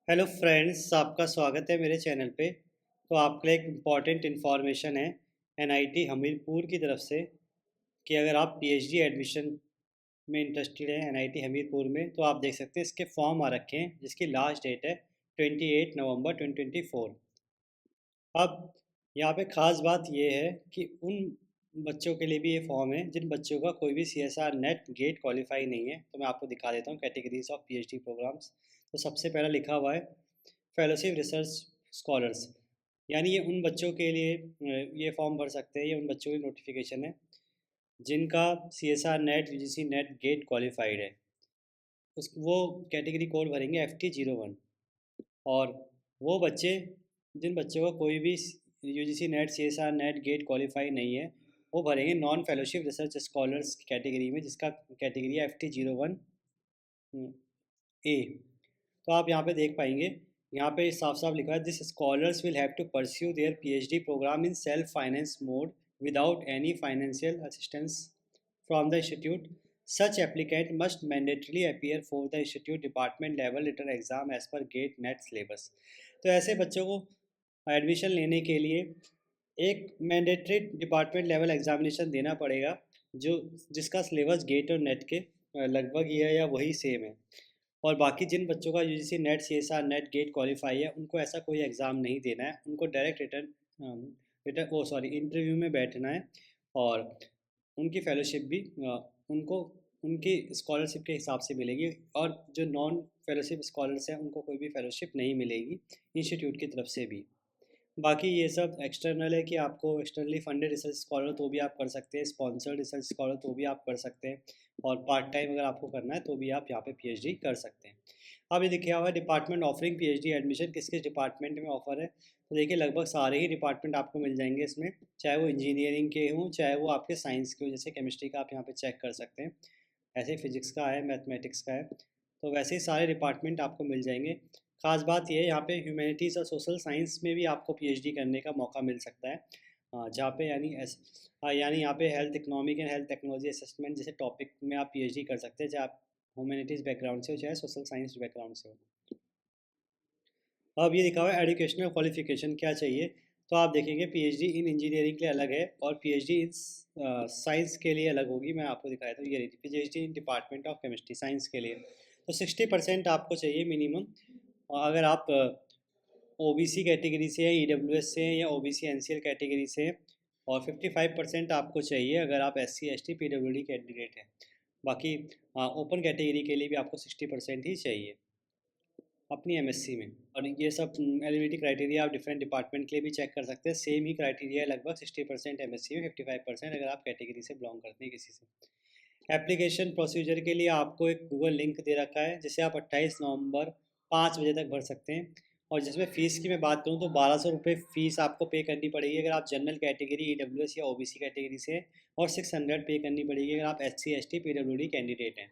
Hello friends, आपका स्वागत है मेरे चैनल पे। तो आपके लिए एक इम्पॉर्टेंट इन्फॉर्मेशन है एनआईटी हमीरपुर की तरफ से कि अगर आप पीएचडी एडमिशन में इंटरेस्टेड हैं एनआईटी हमीरपुर में, तो आप देख सकते हैं इसके फॉर्म आ रखे हैं जिसकी लास्ट डेट है 28 नवंबर 2024। अब यहाँ पे ख़ास बात ये है कि उन बच्चों के लिए भी ये फॉर्म है जिन बच्चों का कोई भी सीएसआर नेट गेट क्वालिफाई नहीं है। तो मैं आपको दिखा देता हूँ कैटेगरीज ऑफ पीएचडी प्रोग्राम्स। तो सबसे पहला लिखा हुआ है फेलोशिप रिसर्च स्कॉलर्स, यानी ये उन बच्चों के लिए ये फॉर्म भर सकते हैं। ये उन बच्चों की नोटिफिकेशन है जिनका CSIR NET UGC NET GATE qualified है। उस वो कैटेगरी कोड भरेंगे FT01। और वो बच्चे जिन बच्चों का कोई भी UGC NET CSIR NET GATE qualify नहीं है, वो भरेंगे non fellowship research scholars category में, जिसका कैटेगरी है FT01 ए। तो आप यहाँ पे देख पाएंगे, यहाँ पे साफ साफ लिखा है this scholars will have to pursue their PhD programme in self finance mode without any financial assistance from the institute. Such applicant must mandatorily appear for the institute department level written exam as per GATE NET syllabus. तो ऐसे बच्चों को admission लेने के लिए एक mandatory department level examination देना पड़ेगा, जो जिसका सिलेबस गेट और नेट के लगभग ही है या वही सेम है। और बाकी जिन बच्चों का UGC NET CSIR NET GATE qualify है, उनको ऐसा कोई एग्ज़ाम नहीं देना है। उनको डायरेक्ट रिटर्न वो सॉरी इंटरव्यू में बैठना है। और उनकी फेलोशिप भी उनको उनकी स्कॉलरशिप के हिसाब से मिलेगी। और जो नॉन फेलोशिप स्कॉलर्स हैं उनको कोई भी फेलोशिप नहीं मिलेगी इंस्टीट्यूट की तरफ से भी। बाकी ये सब एक्सटर्नल है कि आपको एक्सटर्नली फंडेड रिसर्च स्कॉलर तो भी आप कर सकते हैं, स्पॉन्सर्ड रिसर्च स्कॉलर तो भी आप कर सकते हैं, और पार्ट टाइम अगर आपको करना है तो भी आप यहाँ पे पीएचडी कर सकते हैं। अब ये लिखा हुआ है डिपार्टमेंट ऑफरिंग पीएचडी एडमिशन, किस किस डिपार्टमेंट में ऑफर है। तो देखिए लगभग सारे ही डिपार्टमेंट आपको मिल जाएंगे इसमें, चाहे वो इंजीनियरिंग के हों चाहे वो आपके साइंस के हो। जैसे केमिस्ट्री का आप यहाँ पे चेक कर सकते हैं, ऐसे फिजिक्स का है, मैथमेटिक्स का है। तो वैसे ही सारे डिपार्टमेंट आपको मिल जाएंगे। खास बात यह है यहाँ पे ह्यूमैनिटीज़ और सोशल साइंस में भी आपको पीएचडी करने का मौका मिल सकता है। जहाँ पे यानी यहाँ पे health economic and health technology assessment जैसे टॉपिक में आप पीएचडी कर सकते हैं, चाहे आप ह्यूमैनिटीज़ बैकग्राउंड से हो चाहे सोशल साइंस बैकग्राउंड से हो। अब ये लिखा हुआ है एजुकेशनल क्वालिफिकेशन क्या चाहिए। तो आप देखेंगे पीएचडी इन इंजीनियरिंग के लिए अलग है और पीएचडी इन साइंस के लिए अलग होगी। मैं आपको दिखाया था, ये रही PhD in department of chemistry science के लिए। तो 60% आपको चाहिए मिनिमम। अगर आप ओबीसी कैटेगरी से हैं, ईडब्ल्यूएस से हैं या ओबीसी एनसीएल कैटेगरी से हैं। और 55% आपको चाहिए अगर आप एससी एसटी पीडब्ल्यूडी कैंडिडेट हैं। बाकी ओपन कैटेगरी के लिए भी आपको 60% ही चाहिए अपनी एमएससी में। और ये सब एलिजिबिलिटी क्राइटेरिया आप डिफरेंट डिपार्टमेंट के लिए भी चेक कर सकते हैं। सेम ही क्राइटेरिया है लगभग 60% एमएससी में, 55% अगर आप कैटेगरी से बिलोंग करते हैं किसी से। एप्लीकेशन प्रोसीजर के लिए आपको एक गूगल लिंक दे रखा है जिसे आप 28 नवंबर 5 बजे तक भर सकते हैं। और जिसमें फ़ीस की मैं बात करूँ तो 1200 रुपये फ़ीस आपको पे करनी पड़ेगी अगर आप जनरल कैटेगरी ईडब्ल्यूएस या ओबीसी कैटेगरी से हैं, और 600 पे करनी पड़ेगी अगर आप एससी एसटी पीडब्ल्यूडी कैंडिडेट हैं।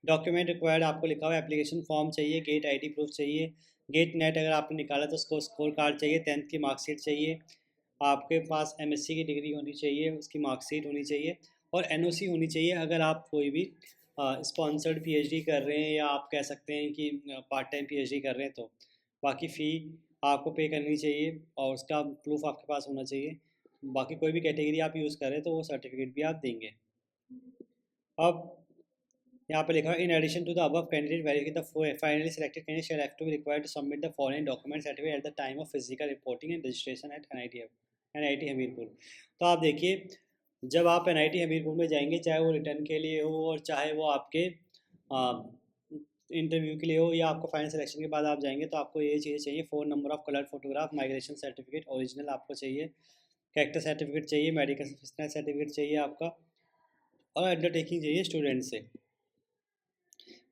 डॉक्यूमेंट रिक्वायर्ड आपको लिखा हुआ है एप्लीकेशन फॉर्म चाहिए, गेट आईडी प्रूफ चाहिए, गेट नेट अगर आपने निकाला तो उसको स्कोर कार्ड चाहिए, 10th की मार्कशीट चाहिए, आपके पास एमएससी की डिग्री होनी चाहिए, उसकी मार्कशीट होनी चाहिए, और एनओसी होनी चाहिए अगर आप कोई भी स्पॉन्सर्ड पीएचडी कर रहे हैं या आप कह सकते हैं कि पार्ट टाइम पीएचडी कर रहे हैं। तो बाकी फ़ी आपको पे करनी चाहिए और उसका प्रूफ आपके पास होना चाहिए। बाकी कोई भी कैटेगरी आप यूज़ कर रहे हैं तो वो सर्टिफिकेट भी आप देंगे। अब यहाँ पे लिखा है in addition to the above candidate very the finally selected candidate shall have to be required to submit the following document certificate at the time of physical reporting and registration at NIT Hamirpur. तो आप देखिए, जब आप NIT Hamirpur में जाएंगे, चाहे वो return के लिए हो और चाहे वो आपके इंटरव्यू के लिए हो या आपको फाइनल सिलेक्शन के बाद आप जाएंगे, तो आपको ये चीज़ें चाहिए। 4 number of colour photograph, migration certificate original आपको चाहिए, कैरेक्टर सर्टिफिकेट चाहिए, मेडिकल फिटनेस सर्टिफिकेट चाहिए आपका, और अंडरटेकिंग चाहिए स्टूडेंट से।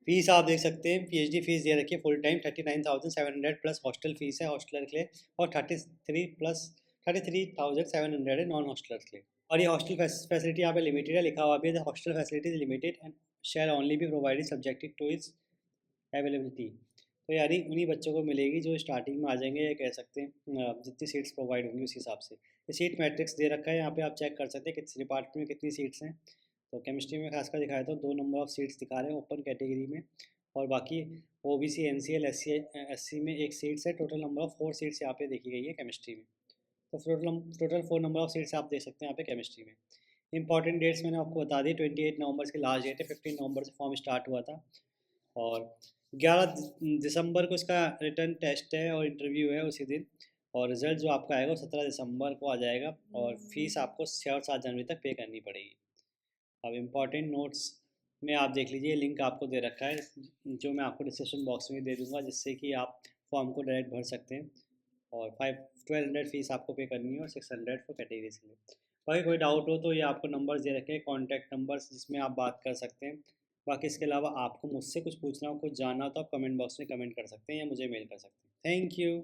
फीस आप देख सकते हैं, पीएचडी फीस दे रखी है full time 39,700 plus hostel fees है हॉस्टलर के लिए, और 33,700 है नॉन हॉस्टलर के लिए। और ये हॉस्टल फैसिलिटी यहाँ पे लिमिटेड है, लिखा हुआ भी है hostel facilities limited and share only भी provided subjected to its availability. तो यानी उन्हीं बच्चों को मिलेगी जो स्टार्टिंग में आ जाएंगे, या कह सकते हैं जितनी सीट्स प्रोवाइड होंगी उस हिसाब से। ये सीट मैट्रिक्स दे रखा है, यहाँ पे आप चेक कर सकते हैं किस डिपार्टमेंट में कितनी सीट्स हैं। तो केमिस्ट्री में खासकर दिखाया तो 2 नंबर ऑफ सीट्स दिखा रहे हैं ओपन कैटेगरी में, और बाकी ओबीसी, एनसीएल, एससी में एक सीट्स है। टोटल नंबर ऑफ 4 सीट्स यहाँ पे देखी गई है केमिस्ट्री में। तो टोटल 4 नंबर ऑफ सीट्स आप देख सकते हैं यहाँ पे केमिस्ट्री में। इंपॉर्टेंट डेट्स मैंने आपको बता दी। 28 नवंबर की लास्ट डेट है, 15 नवंबर से फॉर्म स्टार्ट हुआ था और 11 दिसंबर को इसका रिटर्न टेस्ट है और इंटरव्यू है उसी दिन। और रिजल्ट जो आपका आएगा वो 17 दिसंबर को आ जाएगा और फीस आपको 6 और 7 जनवरी तक पे करनी पड़ेगी। अब इम्पॉर्टेंट नोट्स में आप देख लीजिए, लिंक आपको दे रखा है जो मैं आपको डिस्क्रिप्शन बॉक्स में दे दूंगा, जिससे कि आप फॉर्म को डायरेक्ट भर सकते हैं। और 1200 फीस आपको पे करनी है और 600 फॉर कैटेगरीज के लिए। बाकी कोई डाउट हो तो ये आपको नंबर्स दे रखे हैं, कॉन्टैक्ट नंबर्स, जिसमें आप बात कर सकते हैं। बाकी इसके अलावा आपको मुझसे कुछ पूछना हो, कुछ जानना हो तो आप कमेंट बॉक्स में कमेंट कर सकते हैं या मुझे मेल कर सकते हैं। Thank you.